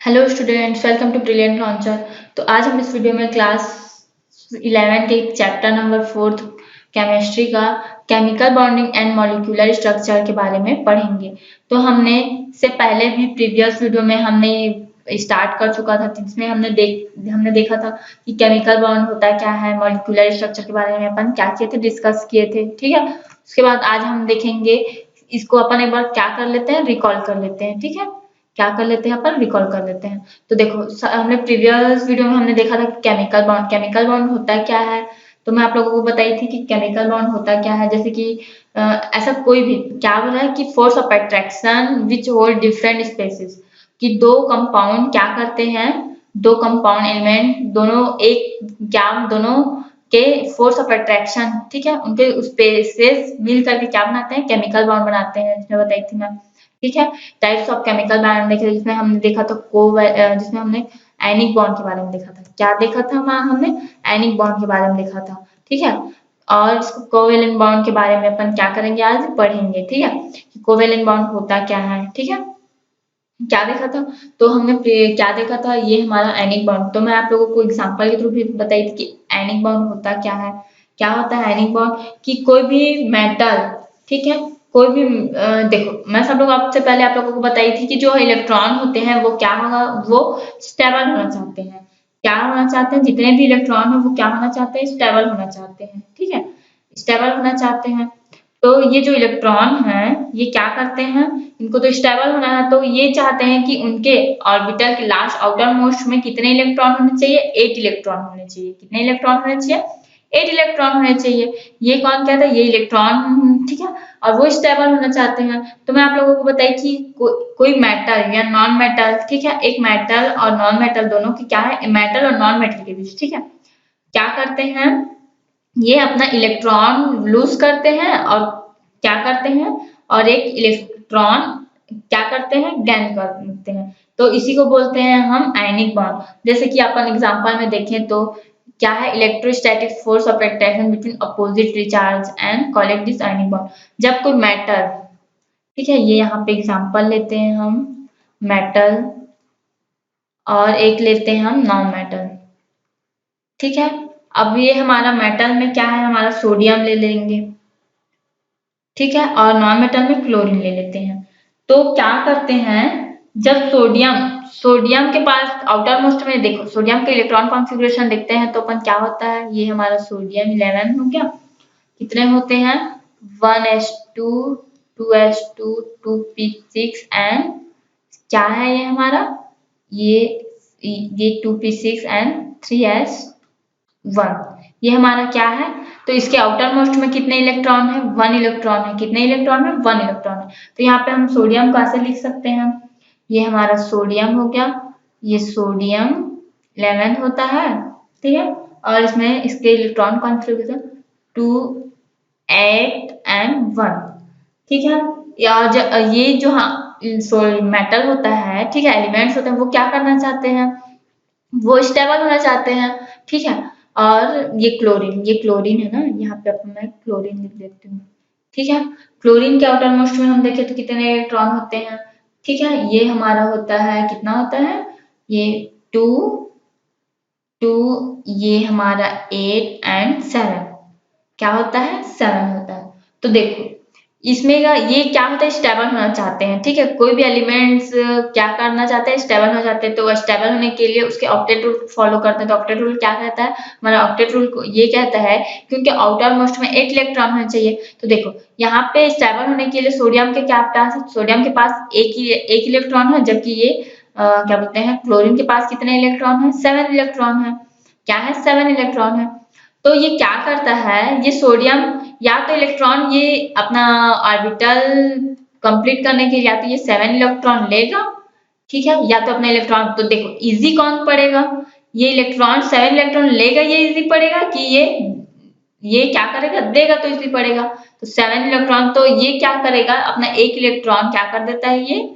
Hello students, welcome to Brilliant Launcher. तो आज हम इस वीडियो में क्लास 11 के चैप्टर नंबर 4 केमिस्ट्री का chemical bonding and molecular structure के बारे में पढ़ेंगे। तो हमने से पहले भी प्रीवियस वीडियो में हमने स्टार्ट कर चुका था, जिसमें हमने देखा था कि केमिकल बॉन्ड होता क्या है, मॉलिक्यूलर स्ट्रक्चर के बारे में अपन क्या किए थे, डिस्कस किए थे। ठीक है, उसके बाद आज हम देखेंगे इसको। अपन एक बार क्या कर लेते हैं, रिकॉल कर लेते हैं। ठीक है, क्या कर लेते हैं, अपन रिकॉल कर लेते हैं। तो देखो, हमने प्रीवियस वीडियो में हमने देखा था कि केमिकल बॉन्ड होता क्या है। तो मैं आप लोगों को बताई थी कि केमिकल बॉन्ड होता क्या है। जैसे कि ऐसा कोई भी क्या बोला है कि force of attraction which hold different species, कि दो कंपाउंड क्या करते हैं, दो कंपाउंड एलिमेंट दोनों एक क्या दोनों के फोर्स ऑफ अट्रैक्शन, ठीक है, उनके स्पेसेस मिल करके क्या बनाते हैं, केमिकल बॉन्ड बनाते हैं, जिसमें बताई थी मैं। ठीक है, टाइप्स ऑफ केमिकल बॉन्ड देखे, जिसमें हमने देखा था जिसमें हमने आयनिक बॉन्ड के बारे में देखा था। क्या देखा था हमने आयनिक बॉन्ड के बारे में देखा था। ठीक है, और इसको कोवेलेंट बॉन्ड के बारे में अपन क्या करेंगे, आज पढ़ेंगे। ठीक है, कोवेलेंट बॉन्ड होता क्या है। ठीक है, क्या देखा था, तो हमने क्या देखा था, ये हमारा आयनिक बॉन्ड। तो मैं आप लोगों को एग्जांपल के थ्रू भी बताई थी कि आयनिक बॉन्ड होता क्या है। क्या होता है आयनिक बॉन्ड, कि कोई भी मेटल, ठीक है, कोई भी देखो, मैं सब लोग आपसे पहले आप लोगों को बताई थी कि जो इलेक्ट्रॉन होते हैं वो क्या होगा, वो स्टेबल होना चाहते हैं। क्या होना चाहते हैं, जितने भी इलेक्ट्रॉन है वो क्या होना चाहते हैं, स्टेबल होना चाहते हैं। ठीक है, स्टेबल होना चाहते हैं। तो ये जो इलेक्ट्रॉन है ये क्या करते हैं, इनको तो स्टेबल होना है, तो ये चाहते हैं कि उनके ऑर्बिटल के लास्ट आउटर मोस्ट में कितने इलेक्ट्रॉन होने चाहिए, 8 इलेक्ट्रॉन होने चाहिए। कितने इलेक्ट्रॉन होने चाहिए, 8 इलेक्ट्रॉन होने चाहिए। ये कौन कहता है, ये इलेक्ट्रॉन। ठीक है, और वो स्टेबल होना चाहते हैं। तो मैं आप लोगों को बताई कि कोई मेटल या नॉन मेटल, ठीक है, एक मेटल और नॉन मेटल दोनों की क्या है, मेटल और नॉन मेटल के बीच, ठीक है, क्या करते हैं, ये अपना इलेक्ट्रॉन लूज करते हैं और क्या करते हैं, और एक इलेक्ट्रॉन क्या करते हैं, गेन करते हैं। तो इसी को बोलते हैं हम आयनिक बॉन्ड। जैसे कि अपन एग्जांपल में देखें तो क्या है, electrostatic force of attraction between opposite charge and call it this ionic bond. जब कोई मेटल, ठीक है, ये यहाँ पे एग्जांपल लेते हैं हम मेटल, और एक लेते हैं हम नॉन मेटल। ठीक है, अब ये हमारा मेटल में क्या है, हमारा सोडियम ले लेंगे, ठीक है, और नॉन मेटल में क्लोरीन ले लेते हैं। तो क्या करते हैं, जब सोडियम सोडियम के पास आउटर मोस्ट में देखो, सोडियम के इलेक्ट्रॉन कॉन्फ़िगरेशन देखते हैं तो अपन क्या होता है, ये हमारा सोडियम 11 हो गया। कितने होते हैं, 1s2 2s2 2p6 एंड क्या है ये हमारा, ये ये 2p6 एंड 3s1, ये हमारा क्या है। तो इसके आउटर मोस्ट में कितने इलेक्ट्रॉन है, 1 इलेक्ट्रॉन है। कितने इलेक्ट्रॉन है, 1 इलेक्ट्रॉन है। तो यहाँ पे हम सोडियम को ऐसे लिख सकते हैं, ये हमारा सोडियम हो गया, ये सोडियम 11 होता है, ठीक है, और इसमें इसके इलेक्ट्रॉन कॉन्फ़िगरेशन 2 8 एंड 1, ठीक है। या ये जो मेटल होता है, ठीक है, एलिमेंट्स होते हैं, वो क्या करना चाहते हैं, वो स्टेबल होना चाहते हैं। ठीक है, और ये क्लोरीन है ना, यहाँ पे अपन मैं क्लोरीन लिख देती हूँ। ठीक है, क्लोरीन के आउटर मोस्ट में हम देखें तो कितने इलेक्ट्रॉन होते हैं। ठीक है, ये हमारा होता है, कितना होता है, ये 2 2, ये हमारा 8 एंड 7, क्या होता है, 7 होता है। तो देखो इसमें का ये क्या होता है, स्टेबल होना चाहते हैं। ठीक है, कोई भी एलिमेंट्स क्या करना चाहते हैं, स्टेबल होना चाहते हैं। तो स्टेबल होने के लिए उसके ऑक्टेट रूल फॉलो करते हैं। तो ऑक्टेट रूल क्या कहता है, हमारा ऑक्टेट रूल ये कहता है कि उनके आउटर मोस्ट में 8 इलेक्ट्रॉन होने चाहिए। तो देखो यहाँ पे स्टेबल होने के लिए सोडियम के क्या पास है, सोडियम के पास एक इलेक्ट्रॉन है, जबकि ये क्या बोलते हैं, क्लोरीन के पास कितने इलेक्ट्रॉन है, 7 इलेक्ट्रॉन है। क्या है, 7 इलेक्ट्रॉन है। तो ये क्या करता है, ये सोडियम या तो इलेक्ट्रॉन ये अपना ऑर्बिटल कंप्लीट करने के लिए या तो ये 7 इलेक्ट्रॉन लेगा, ठीक है, या तो अपना इलेक्ट्रॉन। तो देखो इजी कौन पड़ेगा, ये इलेक्ट्रॉन 7 इलेक्ट्रॉन लेगा ये इजी पड़ेगा, कि ये क्या करेगा, देगा तो इजी पड़ेगा। तो 7 इलेक्ट्रॉन, तो ये क्या करेगा, अपना एक इलेक्ट्रॉन क्या कर देता है, ये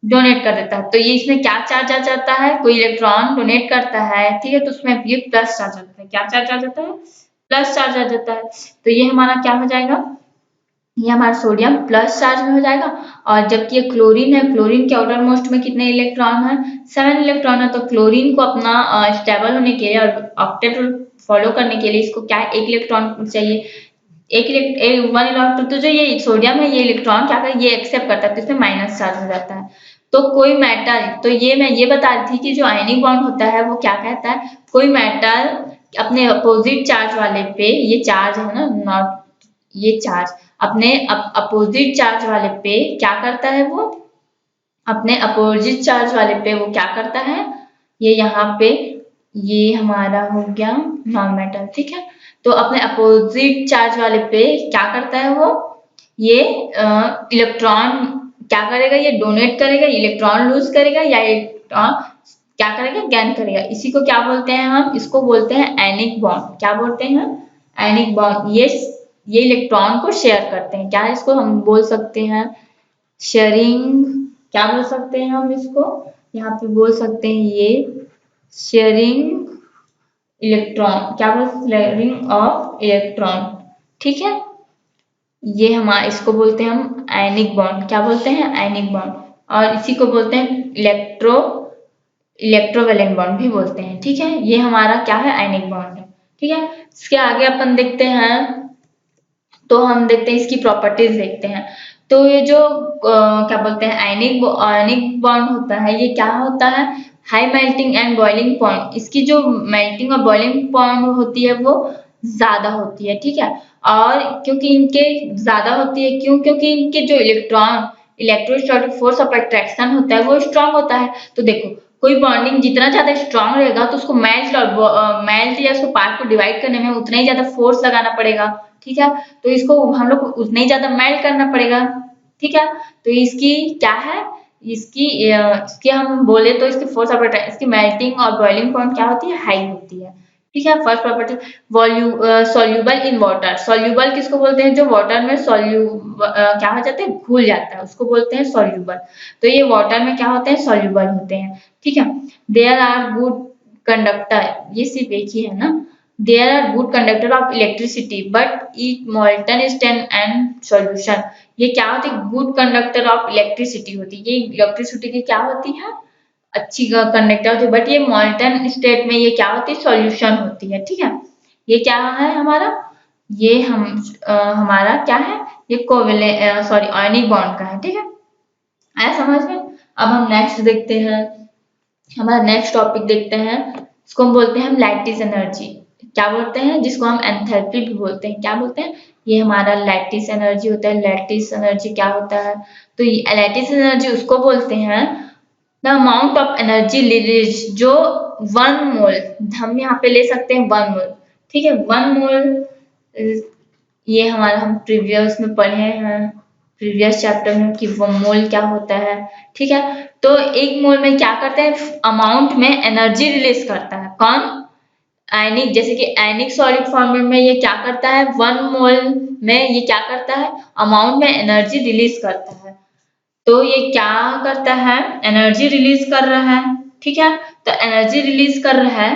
डोनेट कर देता है। तो ये इसमें क्या चार्ज आ जाता है, कोई इलेक्ट्रॉन डोनेट करता है, ठीक है, तो उसमें ये प्लस चार्ज आता है। क्या चार्ज आ जाता है, प्लस चार्ज आ जाता है। तो ये हमारा क्या हो जाएगा, ये हमारा सोडियम प्लस चार्ज में हो जाएगा, और जबकि ये क्लोरीन है, क्लोरीन के आउटर मोस्ट में कितने इलेक्ट्रॉन है, 7 इलेक्ट्रॉन है। तो क्लोरीन को अपना स्टेबल होने के लिए और ऑक्टेट फॉलो करने के लिए इसको क्या, एक इलेक्ट्रॉन चाहिए। वन इलेक्ट्रॉन, तो जो ये सोडियम है, ये इलेक्ट्रॉन क्या कर, ये एक्सेप्ट करता है, तो इसमें माइनस चार्ज हो जाता है। तो कोई मेटल, तो ये मैं ये बता रही थी कि जो आयनिक बॉन्ड होता है वो क्या कहता है, कोई मेटल अपने अपोजिट चार्ज वाले पे, ये चार्ज है ना, नॉट ये चार्ज, अपने अपोजिट चार्ज वाले पे क्या करता है, वो अपने अपोजिट चार्ज वाले पे वो क्या करता है, ये यहाँ पे, ये हमारा हो गया नॉन मेटल, ठीक है। तो अपने अपोजिट चार्ज वाले पे क्या करता है वो, ये इलेक्ट्रॉन क्या करेगा, ये डोनेट करेगा, इलेक्ट्रॉन लूज करेगा, या इलेक्ट्रॉन क्या करेगा, गेन करेगा। इसी को क्या बोलते हैं हम, इसको बोलते हैं एनिक बॉन्ड। क्या बोलते हैं, एनिक बॉन्ड। ये इलेक्ट्रॉन को शेयर करते हैं, क्या इसको हम बोल सकते हैं, शेयरिंग। क्या बोल सकते हैं हम इसको, यहाँ पे बोल सकते हैं ये शेयरिंग इलेक्ट्रॉन, क्या बोल, शेयरिंग ऑफ इलेक्ट्रॉन, ठीक है। ये हमारा, इसको बोलते हैं हम आयनिक बॉन्ड। क्या बोलते हैं, आयनिक बॉन्ड। और इसी को बोलते हैं इलेक्ट्रोवैलेंट बॉन्ड भी बोलते हैं, ठीक है। ये हमारा क्या है, आयनिक बॉन्ड है, ठीक है। इसके आगे अपन देखते हैं, तो हम देखते हैं इसकी प्रॉपर्टीज देखते हैं। तो ये जो क्या बोलते हैं, आयनिक बॉन्ड होता है, ये क्या होता है, high melting and boiling point. इसकी जो मेल्टिंग और बॉइलिंग पॉइंट होती है वो ज्यादा होती है, ठीक है। और क्योंकि इनके ज्यादा होती है, क्यों, क्योंकि इनके जो इलेक्ट्रोस्टैटिक फोर्स ऑफ अट्रैक्शन होता है वो स्ट्रांग होता है। तो देखो, कोई बॉन्डिंग जितना ज्यादा स्ट्रांग रहेगा तो उसको मेल्ट या उसको पार्ट को डिवाइड करने में उतना ही ज्यादा फोर्स लगाना पड़ेगा, ठीक है। तो इसको हम लोग उतना ही ज्यादा मेल्ट करना पड़ेगा, ठीक है। तो इसकी क्या है, इसकी हम बोले तो इसकी फोर्स ऑफ अट्रैक्शन, इसकी मेल्टिंग और बॉइलिंग पॉइंट क्या होती है, हाई होती है, ठीक है। First property, soluble in water. Soluble किसको बोलते हैं, जो वाटर में क्या हो जाता है, घुल जाता है, उसको बोलते हैं सॉल्यूबल। तो ये वाटर में क्या होते हैं, सॉल्यूबल होते हैं, ठीक है। देयर आर गुड कंडक्टर, ये सिर्फ एक ही है ना, there are good conductor of electricity but it molten state and solution. ये क्या होती है, गुड कंडक्टर ऑफ इलेक्ट्रिसिटी होती है, ये इलेक्ट्रिसिटी की क्या होती है, अच्छी कंडक्टर होती है, बट ये मॉल्टन स्टेट में ये क्या होती है, सॉल्यूशन होती है, ठीक है। ये क्या है हमारा, ये हमारा क्या है, ये कोवेलेंट सॉरी आयनिक बॉन्ड का है, ठीक है। आया समझ में। अब हम नेक्स्ट देखते हैं, हमारा नेक्स्ट टॉपिक देखते हैं, इसको हम बोलते हैं हम लैटिस एनर्जी। क्या बोलते हैं, जिसको हम एंथैल्पी भी बोलते हैं। क्या बोलते हैं, ये हमारा लैटिस एनर्जी होता है। लैटिस एनर्जी क्या होता है, तो लैटिस एनर्जी उसको बोलते हैं the amount of energy release, जो 1 मोल, हम यहाँ पे ले सकते हैं 1 मोल, ठीक है। 1 मोल, ये हमारा हम प्रीवियस में पढ़े हैं, प्रीवियस चैप्टर में, कि वो मोल क्या होता है, ठीक है। तो 1 मोल में क्या करता है, अमाउंट में एनर्जी रिलीज करता है, कौन, आयनिक। जैसे कि आयनिक सॉलिड फॉर्म में ये क्या करता है, 1 मोल में ये क्या करता है, अमाउंट में एनर्जी रिलीज करता है। तो ये क्या करता है, एनर्जी रिलीज कर रहा है, ठीक है। तो एनर्जी रिलीज कर रहा है,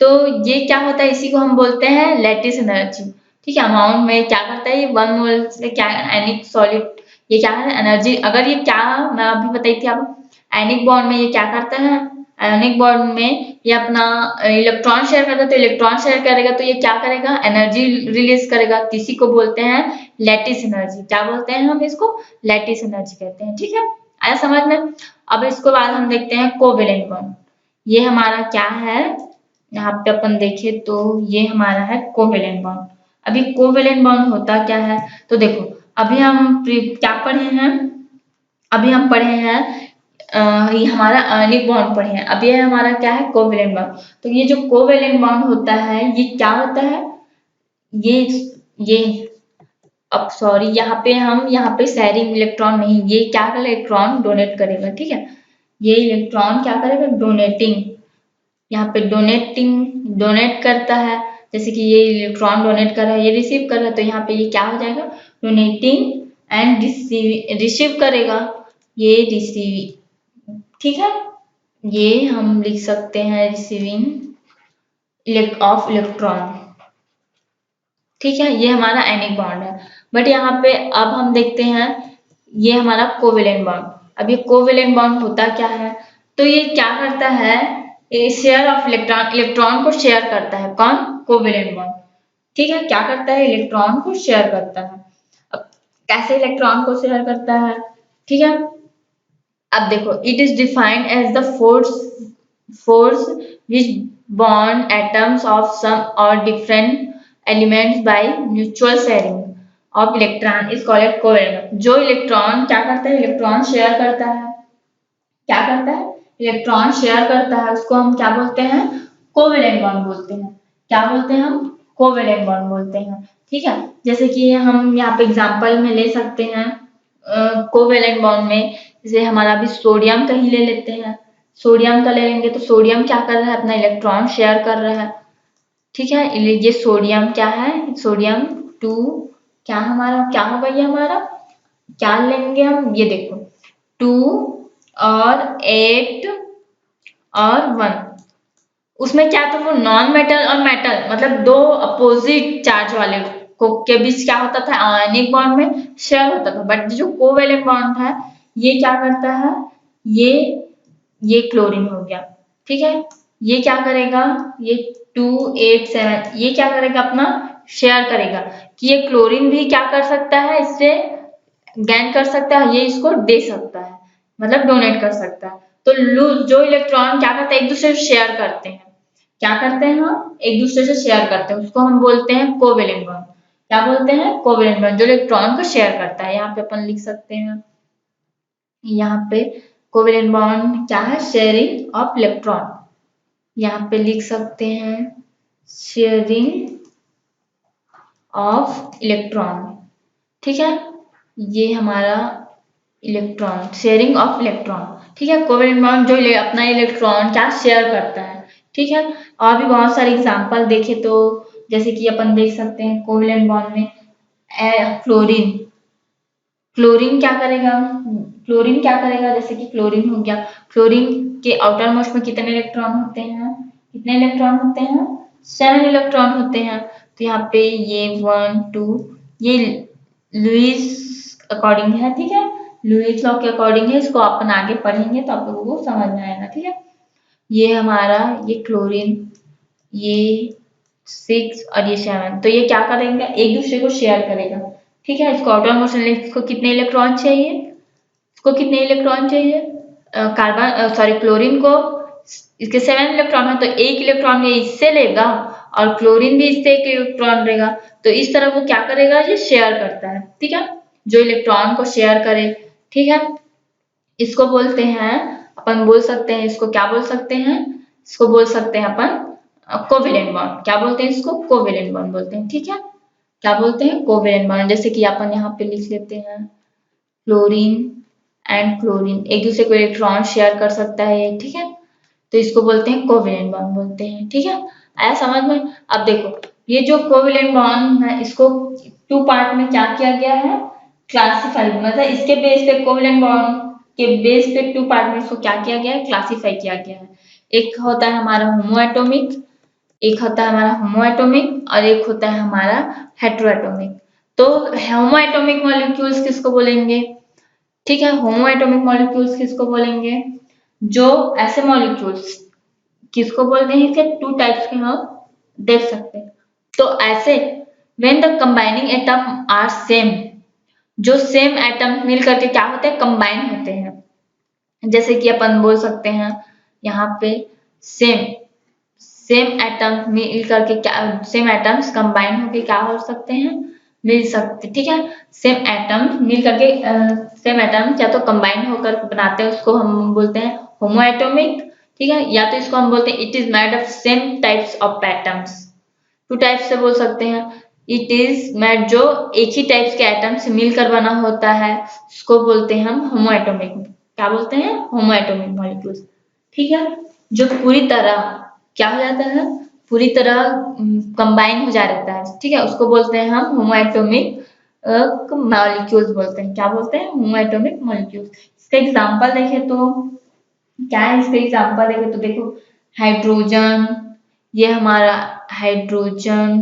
तो ये क्या होता है, इसी को हम बोलते हैं लैटिस एनर्जी, ठीक है। अमाउंट में क्या करता है, ये 1 मोल से क्या, आयनिक सॉलिड, ये क्या है एनर्जी, अगर ये क्या, मैं अभी बताई थी आपको, आयनिक बॉन्ड में ये क्या करता है, आयनिक बॉन्ड में ये अपना इलेक्ट्रॉन शेयर करता है, तो इलेक्ट्रॉन शेयर करेगा तो ये क्या करेगा, एनर्जी रिलीज करेगा, किसी को बोलते हैं लैटिस एनर्जी। क्या बोलते हैं हम इसको, लैटिस एनर्जी कहते हैं, ठीक है। आया समझ में। अब इसके बाद हम देखते हैं कोवेलेंट बॉन्ड। ये हमारा क्या है, यहाँ पे अपन देखें तो ये हमारा है कोवेलेंट बॉन्ड। अभी कोवेलेंट बॉन्ड होता क्या है, तो देखो, अभी हम क्या पढ़े हैं, अभी हम पढ़े हैं ये हमारा आयनिक बॉन्ड पढ़े हैं। अब ये हमारा क्या है, कोवेलेंट बॉन्ड। तो ये जो कोवेलेंट बॉन्ड होता है ये क्या होता है, ये ये अब सॉरी, यहाँ पे शेयरिंग इलेक्ट्रॉन नहीं, ये क्या करेगा, इलेक्ट्रॉन डोनेट करेगा, ठीक है। ये इलेक्ट्रॉन क्या करेगा, डोनेटिंग, यहाँ पे डोनेट करता है। जैसे कि ये इलेक्ट्रॉन डोनेट कर रहा है, ये रिसीव कर रहा है, तो यहाँ पे ये क्या हो जाएगा, डोनेटिंग एंड रिसीव करेगा, ये रिसीव, ठीक है। ये हम लिख सकते हैं रिसीविंग ऑफ इलेक्ट्रॉन, ठीक है। ये हमारा एनिक बॉन्ड है। बट यहाँ पे अब हम देखते हैं ये हमारा कोवेलेंट बॉन्ड। अब ये कोवेलेंट बॉन्ड होता क्या है, तो ये क्या करता है, ये शेयर ऑफ इलेक्ट्रॉन, इलेक्ट्रॉन को शेयर करता है। कौन? Covalent bond. ठीक है, क्या करता है, इलेक्ट्रॉन को शेयर करता है। अब कैसे इलेक्ट्रॉन को शेयर करता है, ठीक है। अब देखो, it is defined as the force which bond atoms of some और different elements by mutual sharing of electron is called covalent. जो इलेक्ट्रॉन क्या करता है, इलेक्ट्रॉन शेयर करता है, क्या करता है, इलेक्ट्रॉन शेयर करता है, उसको हम क्या बोलते हैं, कोवेलेंट बॉन्ड बोलते हैं। क्या बोलते हैं हम? कोवेलेंट बॉन्ड बोलते हैं। ठीक है, जैसे कि हम यहाँ पे एग्जांपल में ले सकते हैं कोवेलेंट बॉन्ड में, जैसे हमारा अभी सोडियम का ही ले लेते हैं। सोडियम का ले लेंगे तो सोडियम क्या कर रहा है, अपना इलेक्ट्रॉन शेयर कर रहा है। ठीक है, ये सोडियम क्या है, सोडियम 2, क्या हमारा क्या होगा, ये हमारा क्या लेंगे हम, ये देखो 2 और 8 और 1, उसमें क्या था, वो नॉन मेटल और मेटल, मतलब दो अपोजिट चार्ज वाले को के बीच क्या होता था, आयनिक बॉन्ड में शेयर होता था। बट जो कोवेलेंट बॉन्ड है, ये क्या करता है, ये ये क्लोरीन हो गया। ठीक है, ये क्या करेगा, ये 2 8 7 ये क्या करेगा, अपना शेयर करेगा, कि ये क्लोरीन भी क्या कर सकता है, इससे गेन कर सकता है, ये इसको दे सकता है, मतलब डोनेट कर सकता है। तो लूज जो इलेक्ट्रॉन क्या करते हैं, एक दूसरे से शेयर करते हैं, क्या करते हैं, हम एक दूसरे से शेयर करते हैं, उसको हम बोलते हैं कोवेलेंट बॉन्ड। क्या बोलते हैं, कोवेलेंट बॉन्ड, जो इलेक्ट्रॉन को शेयर करता है। यहाँ पे अपन लिख सकते हैं, यहाँ पे कोवेलेंट बॉन्ड क्या है, शेयरिंग ऑफ इलेक्ट्रॉन। यहाँ पे लिख सकते हैं शेयरिंग ऑफ इलेक्ट्रॉन। ठीक है, ये हमारा इलेक्ट्रॉन, शेयरिंग ऑफ इलेक्ट्रॉन। ठीक है, कोवेलेंट बॉन्ड जो अपना इलेक्ट्रॉन क्या शेयर करता है। ठीक है, और भी बहुत सारे एग्जांपल देखे तो, जैसे कि अपन देख सकते हैं कोवेलेंट बॉन्ड में फ्लोरीन, क्लोरीन क्या करेगा, क्लोरीन क्या करेगा, जैसे कि क्लोरीन हो गया, क्लोरीन के आउटर मोस्ट में कितने इलेक्ट्रॉन होते हैं, कितने इलेक्ट्रॉन होते हैं, 7 इलेक्ट्रॉन होते हैं। तो यहाँ पे ये 1 2, ये लुईस अकॉर्डिंग है। ठीक है, लुईस लॉ के अकॉर्डिंग है, इसको अपन आगे पढ़ेंगे तो आप लोगों को समझ में आएगा। ठीक है, ये हमारा ये क्लोरीन, ये 6 और ये 7, तो ये क्या करेंगे, एक दूसरे को शेयर करेगा। ठीक है, इसको आउटर मोस्ट में इसको कितने इलेक्ट्रॉन चाहिए, इसको कितने इलेक्ट्रॉन चाहिए, कार्बन सॉरी क्लोरीन को इसके 7 इलेक्ट्रॉन है, तो एक इलेक्ट्रॉन ये इससे लेगा और क्लोरीन भी इससे एक इलेक्ट्रॉन लेगा। तो इस तरह वो क्या करेगा, ये शेयर करता है। ठीक है, जो इलेक्ट्रॉन को शेयर करे। ठीक है, इसको बोलते हैं, अपन बोल सकते हैं, इसको क्या बोल सकते हैं, इसको बोल सकते हैं अपन कोवेलेंट बॉन्ड। क्या बोलते हैं इसको, कोवेलेंट बॉन्ड बोलते हैं। ठीक है, क्या बोलते हैं, कोवेलेंट बॉन्ड। जैसे कि अपन यहाँ पे लिख लेते हैं क्लोरीन एंड क्लोरीन, एक दूसरे को इलेक्ट्रॉन शेयर कर सकता है ये। ठीक है, तो इसको बोलते हैं कोवेलेंट बॉन्ड बोलते हैं। ठीक है, आया समझ में। अब देखो, ये जो कोवेलेंट बॉन्ड है, इसको 2 पार्ट में क्या किया गया है, क्लासिफाई, मतलब इसके बेस पे कोवेलेंट बॉन्ड के बेस पे 2 पार्ट में इसको क्या किया गया है, क्लासिफाई किया गया है। एक होता है हमारा होमोएटॉमिक, एक होता है हमारा होमोएटॉमिक और एक होता है हमारा हेटेरोएटॉमिक। तो होमोएटॉमिक मॉलिक्यूल्स किसको बोलेंगे, ठीक है, होमोएटॉमिक मॉलिक्यूल्स किसको बोलेंगे, जो ऐसे मॉलिक्यूल्स किसको बोलते हैं, इसके 2 टाइप्स के हम देख सकते हैं। तो ऐसे when the combining atom are same, जो सेम एटम मिल करके क्या होते हैं, कंबाइन होते हैं। जैसे कि अपन बोल सकते हैं यहाँ पे सेम सेम एटम मिल करके क्या, सेम एटम्स कंबाइन होके क्या हो सकते हैं, मिल सकते। ठीक है, सेम एटम मिल करके सेम एटम या तो कंबाइन होकर बनाते हैं, उसको हम बोलते हैं होमोएटॉमिक। ठीक है, या तो इसको हम बोलते हैं it is made of same types of atoms. 2 types से बोल सकते हैं, इट इज मेड, जो एक ही टाइप्स के एटम से मिलकर बना होता है, उसको बोलते हैं हम होमोएटॉमिक। क्या बोलते हैं, होमोएटॉमिक मॉलिक्यूल्स। ठीक है, जो पूरी तरह क्या हो जाता है, पूरी तरह कंबाइन हो जा रहता है। ठीक है, उसको बोलते हैं हम होमोएटॉमिक मॉलिक्यूल्स बोलते हैं। क्या बोलते हैं, होमोएटॉमिक मॉलिक्यूल्स। इसका एग्जांपल देखें तो क्या है, इसका एग्जांपल देखें तो देखो हाइड्रोजन, ये हमारा हाइड्रोजन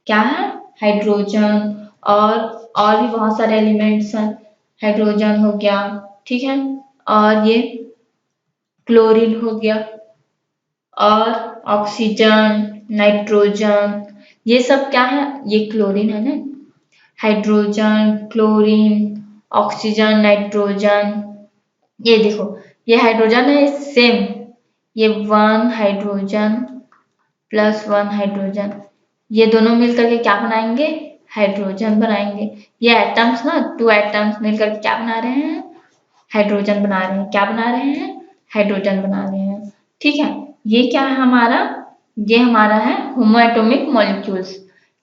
क्या है, हाइड्रोजन और और भी बहुत सारे एलिमेंट्स हैं, हाइड्रोजन हो गया, ठीक है, और ये क्लोरीन हो गया, और ऑक्सीजन, नाइट्रोजन, ये सब क्या है, ये क्लोरीन है ना, हाइड्रोजन, क्लोरीन, ऑक्सीजन, नाइट्रोजन, ये देखो ये हाइड्रोजन है सेम, ये 1 हाइड्रोजन प्लस 1 हाइड्रोजन, ये दोनों मिलकर के क्या बनाएंगे, हाइड्रोजन बनाएंगे। ये एटम्स ना, 2 एटम्स मिलकर के क्या बना रहे हैं, हाइड्रोजन बना रहे हैं। क्या बना रहे हैं, हाइड्रोजन बना रहे हैं, ठीक है। ये क्या है हमारा, ये हमारा है होमोएटॉमिक मॉलिक्यूल्स।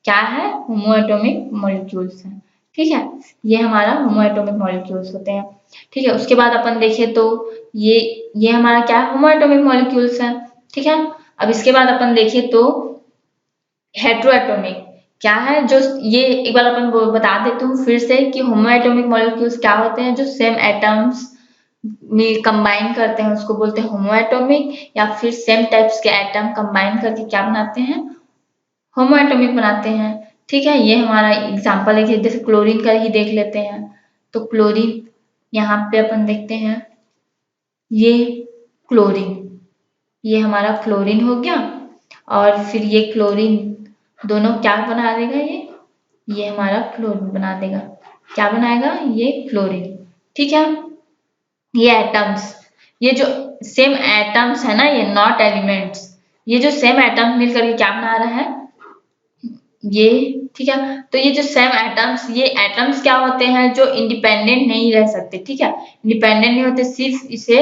क्या है, होमोएटॉमिक मॉलिक्यूल्स है, ठीक है, ये हमारा होमोएटॉमिक मॉलिक्यूल्स होते हैं, ठीक है। उसके बाद अपन देखें तो ये हमारा क्या है, होमोएटॉमिक मॉलिक्यूल्स है, ठीक है। अब इसके बाद अपन देखें तो हेट्रोएटॉमिक क्या है, जो ये एक बार अपन बता देती हूँ फिर से कि होमोएटॉमिक मॉलिक्यूल्स क्या होते हैं, जो सेम एटम्स में कंबाइन करते हैं उसको बोलते हैं होमोएटॉमिक, या फिर सेम टाइप्स के एटम कंबाइन करके क्या बनाते हैं, होमोएटॉमिक बनाते हैं, ठीक है। ये हमारा एग्जांपल है, जैसे क्लोरीन का ही देख लेते हैं। तो क्लोरीन यहाँ पे अपन देखते हैं, ये क्लोरीन, ये हमारा क्लोरीन हो गया, और फिर ये क्लोरीन दोनों क्या बना देगा, ये हमारा क्लोरीन बना देगा। क्या बनाएगा, ये क्लोरीन, ठीक है। ये एटम्स, ये जो सेम एटम्स है ना, ये नॉट एलिमेंट्स, ये जो सेम एटम्स मिलकर के क्या बना रहा है, ये, ठीक है। तो ये जो सेम एटम्स, ये एटम्स क्या होते हैं, जो इंडिपेंडेंट नहीं रह सकते, ठीक है, इंडिपेंडेंट नहीं होते, सिर्फ इसे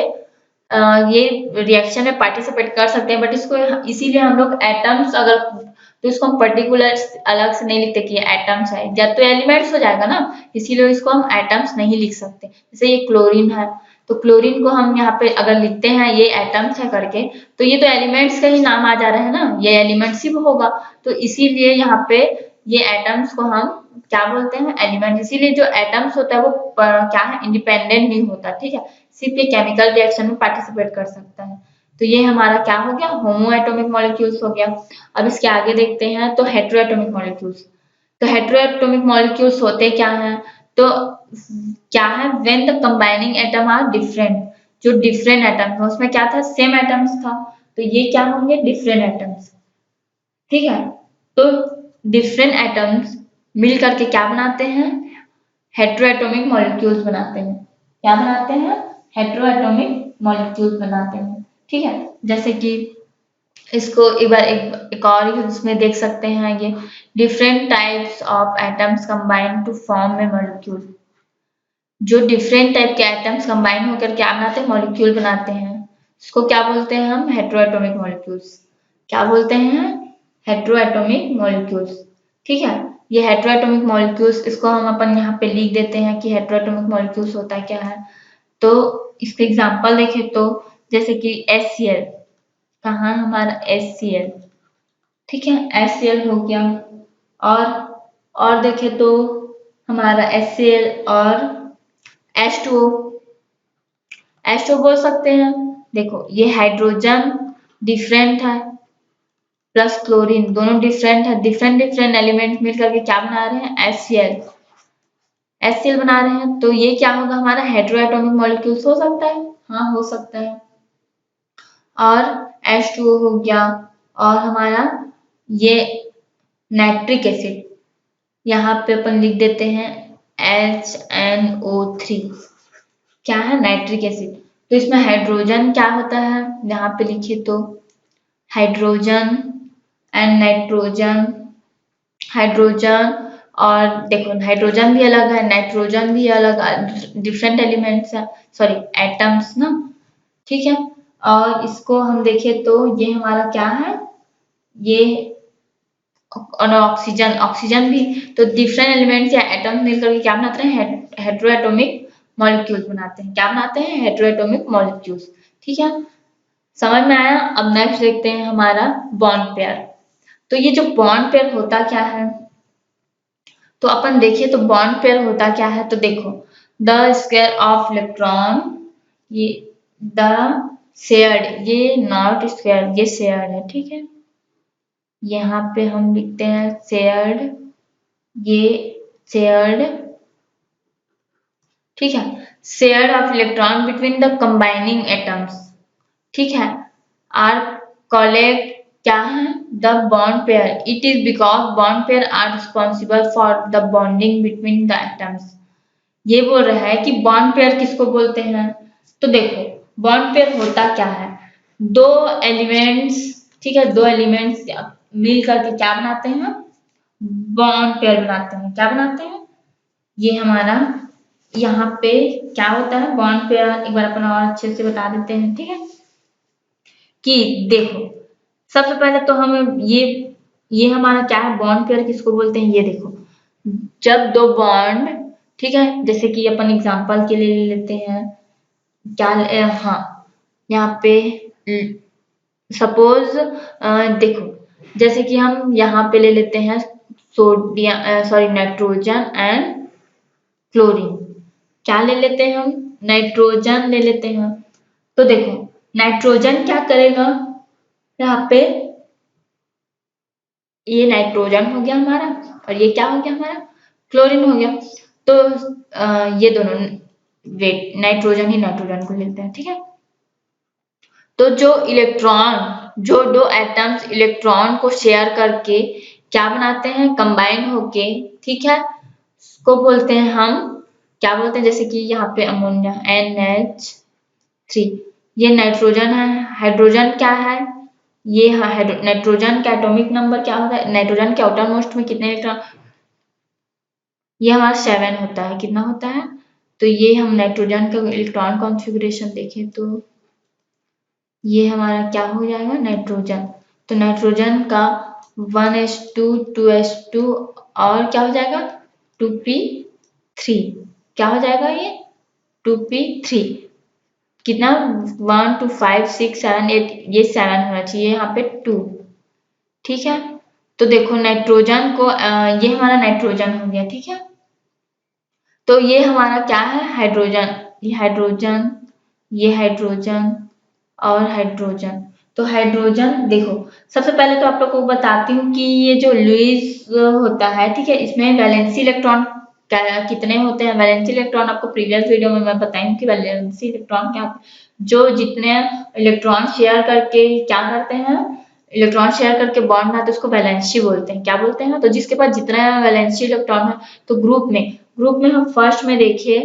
ये रिएक्शन में पार्टिसिपेट कर सकते हैं, बट इसको इसीलिए हम लोग एटम्स अगर, तो इसको हम पर्टिकुलर अलग से नहीं लिखते कि एटम्स है, या तो एलिमेंट्स हो जाएगा ना, इसीलिए इसको हम एटम्स नहीं लिख सकते। जैसे ये क्लोरीन है, तो क्लोरीन को हम यहाँ पे अगर लिखते हैं ये एटम्स है करके, तो ये तो एलिमेंट्स का ही नाम आ जा रहा है ना, ये एलिमेंट्स ही होगा, तो इसीलिए यहाँ पे ये एटम्स को हम क्या बोलते हैं, एलिमेंट। इसीलिए जो एटम्स होता है वो क्या है, इंडिपेंडेंट नहीं होता, ठीक है, सिर्फ ये केमिकल रिएक्शन में पार्टिसिपेट कर सकता है। तो ये हमारा क्या हो गया, होमोएटॉमिक मॉलिक्यूल्स हो गया। अब इसके आगे देखते हैं तो हेटेरोएटॉमिक मॉलिक्यूल्स। तो हेटेरोएटॉमिक मॉलिक्यूल्स होते क्या हैं, तो क्या है, when the combining atom are different, जो डिफरेंट एटम है, उसमें क्या था, सेम एटम्स था, तो ये क्या होंगे, डिफरेंट एटम्स, ठीक है। तो डिफरेंट एटम्स मिल करके क्या बनाते हैं, हेटेरोएटॉमिक मॉलिक्यूल्स बनाते हैं। क्या बनाते हैं, हेटेरोएटॉमिक मॉलिक्यूल्स बनाते हैं, ठीक है। जैसे कि इसको एक बार एक और इसमें देख सकते हैं, ये different types of atoms combine to form a molecule. जो डिफरेंट टाइप के एटम्स कंबाइन होकर क्या बनाते हैं, मॉलिक्यूल बनाते हैं, इसको क्या बोलते हैं हम, हेटेरोएटॉमिक मॉलिक्यूल्स। क्या बोलते हैं, हेटेरोएटॉमिक मॉलिक्यूल्स, ठीक है। ये हेटेरोएटॉमिक मॉलिक्यूल्स, इसको हम अपन यहाँ पे लिख देते हैं कि हेटेरोएटॉमिक मॉलिक्यूल्स होता क्या है। तो इसके एग्जांपल देखें तो जैसे कि HCl, कहाँ हमारा HCl, ठीक है, HCl हो गया। और देखें तो हमारा HCl और H2O, H2O बोल सकते हैं। देखो ये हाइड्रोजन डिफरेंट है प्लस क्लोरीन, दोनों डिफरेंट है, डिफरेंट डिफरेंट एलिमेंट मिलकर के क्या बना रहे हैं, HCl बना रहे हैं। तो ये क्या होगा, हमारा हेटेरोएटॉमिक मॉलिक्यूल्स हो सकता है, हाँ हो सकता है। और H2O हो गया, और हमारा ये नाइट्रिक एसिड, यहाँ पे अपन लिख देते हैं HNO3, क्या है, नाइट्रिक एसिड। तो इसमें हाइड्रोजन क्या होता है, यहाँ पे लिखिए तो हाइड्रोजन एंड नाइट्रोजन, हाइड्रोजन, और देखो हाइड्रोजन भी अलग है, नाइट्रोजन भी अलग, डिफरेंट एलिमेंट्स है, सॉरी एटम्स ना, ठीक है। और इसको हम देखें तो ये हमारा क्या है, ये ऑक्सीजन, ऑक्सीजन भी, तो डिफरेंट एलिमेंट्स या एटम्स मिलकर क्या बनाते हैं, हेटेरोएटॉमिक मॉलिक्यूल्स बनाते हैं। क्या बनाते हैं, हेटेरोएटॉमिक मॉलिक्यूल्स, ठीक है, समझ में आया। अब नेक्स्ट देखते हैं हमारा बॉन्ड पेयर। तो ये जो बॉन्ड पेयर होता क्या है, तो अपन देखिए तो बॉन्ड पेयर होता क्या है, तो देखो द स्क्वायर ऑफ इलेक्ट्रॉन, ये द शेयर्ड, ये नॉट स्क्वायर, ये शेयर्ड है, ठीक है। यहाँ पे हम लिखते हैं शेयर्ड, ये शेयर्ड, ठीक है, share of electron between the combining atoms, ठीक है, आर कॉलेक्ट क्या है, the bond pair, it is because bond pair are responsible for the bonding between the atoms. ये बोल रहा है कि बॉन्ड पेयर किसको बोलते हैं। तो देखो बॉन्ड पेयर होता क्या है, दो एलिमेंट्स, ठीक है, दो एलिमेंट्स मिल करके क्या बनाते हैं, बॉन्ड पेयर बनाते हैं। क्या बनाते हैं, ये हमारा यहाँ पे क्या होता है बॉन्ड पेयर, एक बार अपन और अच्छे से बता देते हैं, ठीक है, कि देखो सबसे पहले तो हमें ये हमारा क्या है, बॉन्ड पेयर किसको बोलते हैं, ये देखो जब दो बॉन्ड, ठीक है, जैसे कि अपन एग्जांपल के लिए ले लेते हैं क्या, हाँ यहाँ पे सपोज देखो जैसे कि हम यहाँ पे ले लेते हैं sodium, sorry nitrogen and chlorine, क्या ले लेते हैं हम, नाइट्रोजन ले लेते हैं। तो देखो नाइट्रोजन क्या करेगा, यहाँ पे ये नाइट्रोजन हो गया हमारा और ये क्या हो गया हमारा, क्लोरीन हो गया। तो ये दोनों वेट नाइट्रोजन ही नाइट्रोजन को लेते हैं, ठीक है। तो जो इलेक्ट्रॉन, जो दो एटम्स इलेक्ट्रॉन को शेयर करके क्या बनाते हैं, कंबाइन होके, ठीक है, को बोलते हैं हम क्या बोलते हैं, जैसे कि यहाँ पे अमोनिया NH3, ये नाइट्रोजन है, हाइड्रोजन क्या है, ये नाइट्रोजन का एटॉमिक नंबर क्या होता है, नाइट्रोजन के आउटर मोस्ट में कितने इलेक्ट्रॉन, ये हमारा 7 होता है, कितना होता है। तो ये हम नाइट्रोजन का इलेक्ट्रॉन कॉन्फ़िगरेशन देखें तो ये हमारा क्या हो जाएगा, नाइट्रोजन। तो नाइट्रोजन का 1s2 2s2 और क्या हो जाएगा 2p3, क्या हो जाएगा ये 2p3, कितना 1 2 5 6 7 8, ये 7 होना चाहिए, यहाँ पे 2, ठीक है। तो देखो नाइट्रोजन को ये हमारा नाइट्रोजन हो गया, ठीक है। तो ये हमारा क्या है, हाइड्रोजन, ये हाइड्रोजन, ये हाइड्रोजन और हाइड्रोजन। तो हाइड्रोजन देखो सबसे पहले तो आप लोग को बताती हूँ कि ये जो लुईस होता है, ठीक है, इसमें वैलेंसी इलेक्ट्रॉन कितने होते हैं। वैलेंसी इलेक्ट्रॉन आपको प्रीवियस वीडियो में मैं बताई हूँ कि वैलेंसी इलेक्ट्रॉन क्या, जो जितने इलेक्ट्रॉन शेयर करके क्या करते हैं, इलेक्ट्रॉन शेयर करके बॉन्ड बनाते हैं उसको वैलेंसी बोलते हैं। क्या बोलते हैं, तो जिसके पास जितना वैलेंसी इलेक्ट्रॉन है, तो ग्रुप में हम फर्स्ट में देखिए,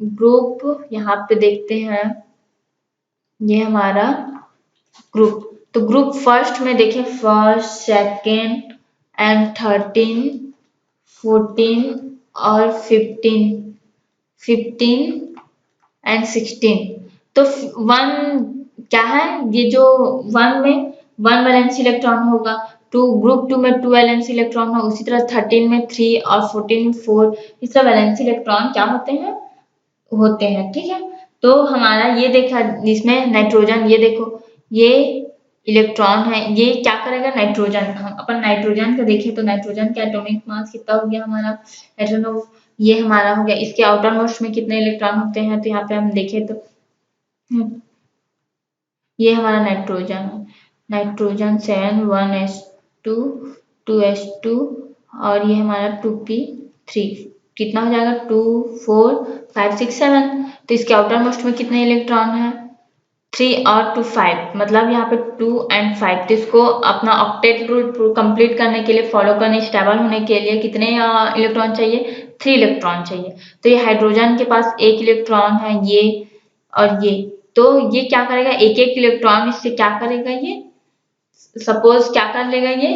ग्रुप यहाँ पे देखते हैं, ये हमारा ग्रुप, तो ग्रुप फर्स्ट में देखें, फर्स्ट सेकेंड एंड 13 14 और 15 एंड 16। तो वन क्या है, ये जो वन में 1 वैलेंसी इलेक्ट्रॉन होगा, ग्रुप 2 में 2 वैलेंसी इलेक्ट्रॉन होगा, उसी तरह 13 में 3 और 14 में 4, इस तरह वैलेंसी इलेक्ट्रॉन क्या होते हैं, ठीक है। तो हमारा ये देखा इसमें नाइट्रोजन, ये देखो ये इलेक्ट्रॉन है, ये क्या करेगा, नाइट्रोजन, हम अपन नाइट्रोजन का देखें तो नाइट्रोजन का एटॉमिक मास कितना हो गया हमारा, नाइट्रोजन ये हमारा हो गया, इसके आउटर मोस्ट में कितने इलेक्ट्रॉन होते हैं, तो यहाँ पे हम देखें तो ये हमारा नाइट्रोजन है, नाइट्रोजन 7 1s2 2s2 और ये हमारा 2p3, कितना हो जाएगा 2 4 5 6 7। तो इसके आउटर मोस्ट में कितने इलेक्ट्रॉन है, 3 और 2 5, मतलब यहाँ पे 2 एंड 5। तो इसको अपना ऑक्टेट रूल कंप्लीट करने के लिए, फॉलो करने, स्टेबल होने के लिए कितने इलेक्ट्रॉन चाहिए, 3 इलेक्ट्रॉन चाहिए। तो ये हाइड्रोजन के पास 1 इलेक्ट्रॉन है, ये और ये, तो ये क्या करेगा, एक एक इलेक्ट्रॉन इससे क्या करेगा, ये सपोज क्या कर लेगा, ये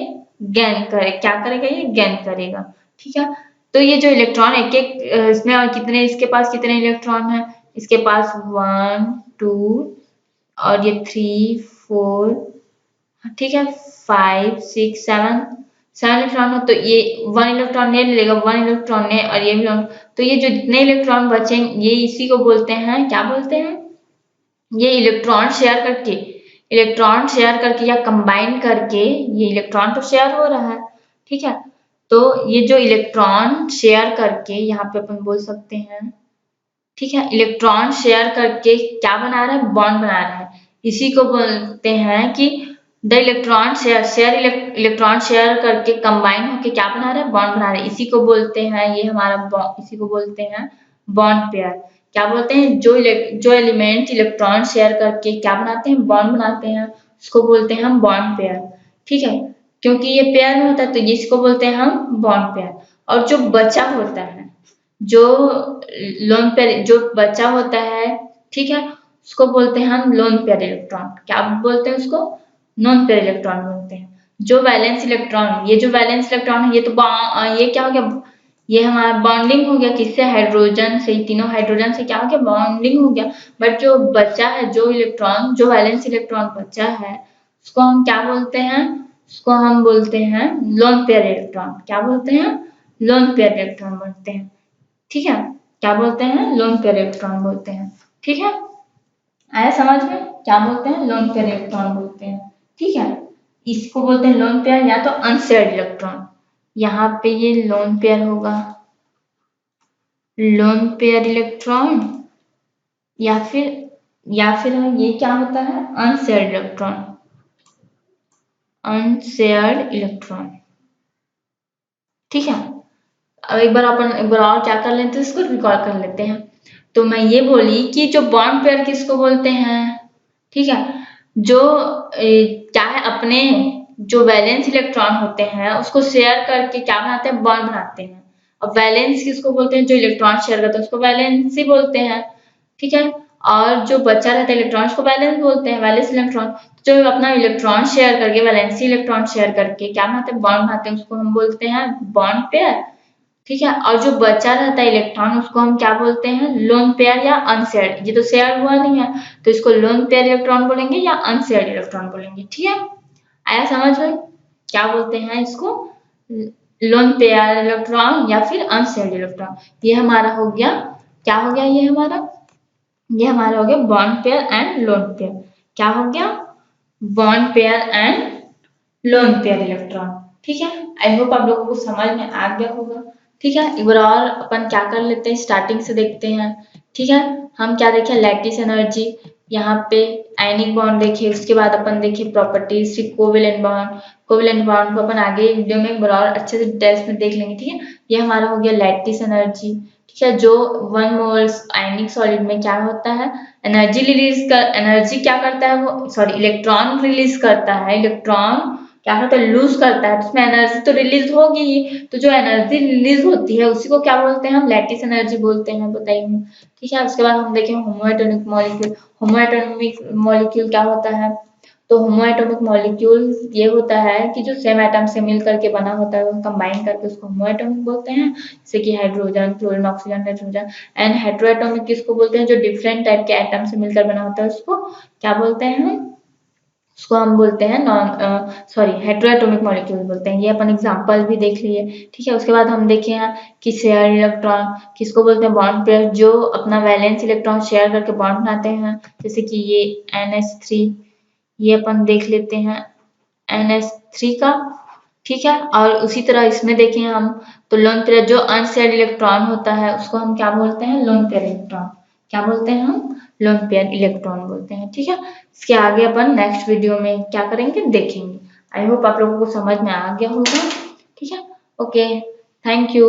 गेन करे, क्या करेगा, ये गेन करेगा, ठीक है। तो ये जो इलेक्ट्रॉन एक एक इसमें कितने, इसके पास कितने इलेक्ट्रॉन है, इसके पास 1 2 और ये 3 4, ठीक है, 5 6 7 इलेक्ट्रॉन है। तो ये 1 इलेक्ट्रॉन ने ले लेगा, 1 इलेक्ट्रॉन ने, और ये भी, तो ये जो जितने इलेक्ट्रॉन बचेंगे ये इसी को बोलते हैं, क्या बोलते हैं, ये इलेक्ट्रॉन शेयर करके या कंबाइन करके, ये इलेक्ट्रॉन तो शेयर हो रहा है, ठीक है। तो ये जो इलेक्ट्रॉन शेयर करके, यहाँ पे अपन बोल सकते हैं, ठीक है, इलेक्ट्रॉन शेयर करके क्या बना रहा है, बॉन्ड बना रहा है, इसी को बोलते हैं कि the electron share electron share करके कंबाइन होके क्या बना रहे हैं, बॉन्ड बना रहे हैं। इसी को बोलते हैं, ये हमारा इसी को बोलते हैं बॉन्ड पेयर। क्या बोलते हैं, जो एलिमेंट इलेक्ट्रॉन शेयर करके क्या बनाते हैं, बॉन्ड बनाते हैं, उसको बोलते हैं हम बॉन्ड पेयर। ठीक है, क्योंकि ये पेयर में होता है तो इसको बोलते हैं हम बॉन्ड पेयर। और जो बचा होता है, जो लोन पेयर जो बचा होता है, ठीक है, उसको बोलते हैं हम लोन पेयर इलेक्ट्रॉन। क्या बोलते हैं उसको, नॉन पेयर इलेक्ट्रॉन बोलते हैं। जो वैलेंस इलेक्ट्रॉन, ये जो वैलेंस इलेक्ट्रॉन है, ये तो ये क्या हो गया, ये हमारा बॉन्डिंग हो गया किससे, हाइड्रोजन से। तीनों हाइड्रोजन से क्या हो गया, बॉन्डिंग हो गया। बट जो बचा है, जो इलेक्ट्रॉन, जो वैलेंस इलेक्ट्रॉन बचा है, उसको हम क्या बोलते हैं, उसको हम बोलते हैं लोन पेयर इलेक्ट्रॉन। क्या बोलते हैं, लोन पेयर इलेक्ट्रॉन बोलते हैं। ठीक है, क्या बोलते हैं, लोन पेयर इलेक्ट्रॉन बोलते हैं। ठीक है, आया समझ में, क्या बोलते हैं, लोन पेयर इलेक्ट्रॉन बोलते हैं। ठीक है, इसको बोलते हैं लोन पेयर या तो अनशेयर्ड इलेक्ट्रॉन। यहाँ पे ये लोन पेयर होगा, लोन पेयर इलेक्ट्रॉन, या फिर ये क्या होता है, अनशेयर्ड इलेक्ट्रॉन, अनशेयर्ड इलेक्ट्रॉन। ठीक है, अब एक बार और क्या कर लेते हैं, इसको रिकॉल कर लेते हैं। तो मैं ये बोली कि जो बॉन्ड पेयर किसको बोलते हैं, ठीक है, जो क्या है, अपने जो वैलेंस इलेक्ट्रॉन होते हैं उसको शेयर करके क्या बनाते हैं, बॉन्ड बनाते हैं। और वैलेंस किसको बोलते हैं, जो इलेक्ट्रॉन शेयर करते हैं उसको वैलेंस ही बोलते हैं। ठीक है, और जो बचा रहता है इलेक्ट्रॉन उसको वैलेंस बोलते हैं, वैलेंस इलेक्ट्रॉन। जो अपना इलेक्ट्रॉन शेयर करके, वैलेंसी इलेक्ट्रॉन शेयर करके क्या बनाते हैं, बॉन्ड बनाते हैं, उसको हम बोलते हैं बॉन्ड पेयर। ठीक है, और जो बचा रहता है इलेक्ट्रॉन उसको हम क्या बोलते हैं, लोन पेयर या अनशेयर्ड। ये तो शेयर हुआ नहीं है तो इसको लोन पेयर इलेक्ट्रॉन बोलेंगे या अनशेयर्ड इलेक्ट्रॉन बोलेंगे। ठीक है, आया समझ में, क्या बोलते हैं इसको, लोन पेयर इलेक्ट्रॉन या फिर अनशेयर्ड इलेक्ट्रॉन। ये हमारा हो गया, क्या हो गया, ये हमारा हो गया bond pair and lone pair. क्या हो गया, bond pair and lone pair electron. ठीक है, आई होप आप लोगों को समझ में आ गया होगा। ठीक है, एक बार और अपन क्या कर लेते हैं, स्टार्टिंग से देखते हैं। ठीक है, हम क्या देखें, लैटिस एनर्जी, यहाँ पे आयनिक बॉन्ड देखे, उसके बाद अपन देखे प्रॉपर्टीज, फिर कोवेलेंट बॉन्ड। कोवेलेंट बॉन्ड को अपन आगे वीडियो में एक बार और अच्छे से डिटेल्स में देख लेंगे। ठीक है, ये हमारा हो गया लैटिस एनर्जी। ठीक है, जो 1 मोल्स आयनिक सॉलिड में क्या होता है, एनर्जी क्या करता है वो, सॉरी, इलेक्ट्रॉन रिलीज करता है। इलेक्ट्रॉन क्या करता है, लूज करता है, तो उसमें एनर्जी तो रिलीज होगी ही। तो जो एनर्जी रिलीज होती है उसी को क्या बोलते हैं, हम लैटिस एनर्जी बोलते हैं, बताइए। ठीक है, उसके बाद हम देखें होमोएटॉमिक मॉलिक्यूल। होमोएटॉमिक मॉलिक्यूल क्या होता है, तो होमोएटॉमिक मॉलिक्यूल ये होता है कि जो सेम एटम से मिल करके बना होता है, वो कंबाइन करके उसको होमोएटॉमिक बोलते हैं, जैसे कि hydrogen, fluorine, oxygen, nitrogen. And heteroatomic किसको बोलते हैं, जो डिफरेंट टाइप के एटम से मिलकर बना होता है, उसको क्या बोलते हैं हम, उसको हम बोलते हैं हेटेरोएटॉमिक मॉलिक्यूल बोलते हैं। ये अपन एग्जांपल भी देख लिए। ठीक है, उसके बाद हम देखे हैं कि शेयर इलेक्ट्रॉन किसको बोलते हैं, बॉन्ड पेयर, जो अपना वैलेंस इलेक्ट्रॉन शेयर करके बॉन्ड बनाते हैं, जैसे कि ये NH3, ये अपन देख लेते हैं NH3 का। ठीक है, और उसी तरह इसमें देखें हम, तो लोन पेयर जो अनशेयर्ड इलेक्ट्रॉन होता है उसको हम क्या बोलते हैं, लोन पेयर इलेक्ट्रॉन। क्या बोलते हैं हम, लोन पेयर इलेक्ट्रॉन बोलते हैं। ठीक है, इसके आगे अपन नेक्स्ट वीडियो में क्या करेंगे, देखेंगे। आई होप आप लोगों को समझ में आ गया होगा। ठीक है, ओके, थैंक यू।